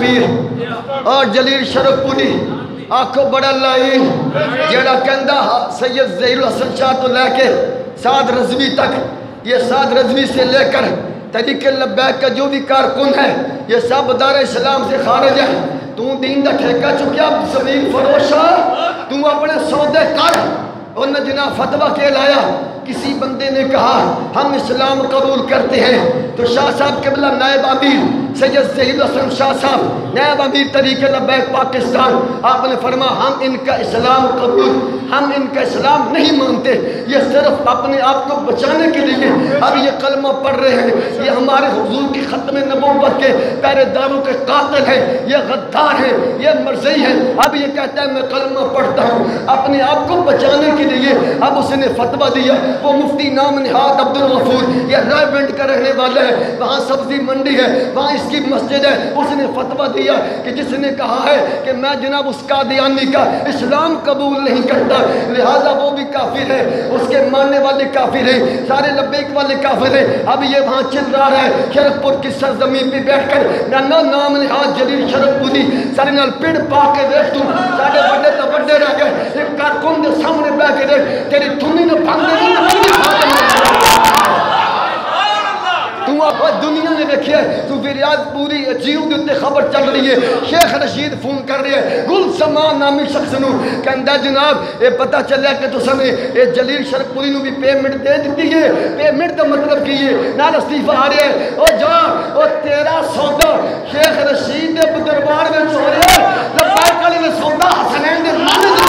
پیر اور جلیل شرف پوری آنکھوں بڑا لائن جیڑا کہندہ سید ظہیر الحسن شاہ تو لے کے سعد رضوی تک، یہ سعد رضوی سے لے کر طریق لبیک کا جو بھی کارکن ہے یہ سب دار اسلام سے خارج ہے. تو دین دا ٹھیکہ چکیا زمین فروشا، تو اپنے سودے کر. اور نہ جنا فتوہ کے لایا. کسی بندے نے کہا ہم اسلام قبول کرتے ہیں تو شاہ صاحب قبلہ نائب امیر سید ظہیر الحسن شاہ صاحب نائب امیر طریق لبیک پاکستان، آپ نے فرمایا ہم ان کا اسلام قبول، ہم ان کا اسلام نہیں مانتے، یہ صرف اپنے آپ کو بچانے کے لیے اب یہ کلمہ پڑھ رہے ہیں. یہ ہمارے حضور کی ختم نبوت کے پہرے داروں کے قاتل ہیں، یہ غدار ہیں، یہ مرزئی ہیں. اب یہ کہتا ہے میں کلمہ پڑھتا ہوں اپنے آپ کو بچانے کے لیے. اب اس نے فتوہ دیا، وہ مفتی نام نہاد عبدالغفور، یہ رائے بینڈ کا رہنے والا ہے، وہاں سبزی منڈی ہے، وہاں اس کی مسجد ہے. اس نے فتوہ دیا کہ جس نے کہا ہے کہ میں جناب اس قادیانی کا اسلام قبول نہیں کرتا لہذا وہ بھی کافر ہے، اس کے ماننے والے کافر ہیں، سارے لبیک والے کافر ہیں. اب یہ وہاں چل رہا ہے شرف پور کی سرزمین پہ بیٹھ کر نانا نام نہاد جلیل شرف پوری سارے نال پڑ پا کے دیکھ تو سارے بڑے تو بڑے رہ گئے. ایک کارکن دے سامنے بیٹھ کے دیکھ تیری تھنی نے بھنگ دے تو آپ دنیا نے دیکھے تو فریاد پوری جیو دیتے خبر چل رہی ہے. شیخ رشید فون کر رہی ہے گل سمان نامی شخص نو کہندہ جناب یہ پتہ چلیا کہ تو سمیں یہ جلیل شرف پوری نو بھی پیمنٹ دے دیتی ہے. پیمنٹ کا مطلب کی ہے نال استعفیٰ آ رہے ہیں او جا او تیرا سودا شیخ رشید دے دربار میں چھو رہے ہیں لبیک علی نے سودا حسنین دے مانے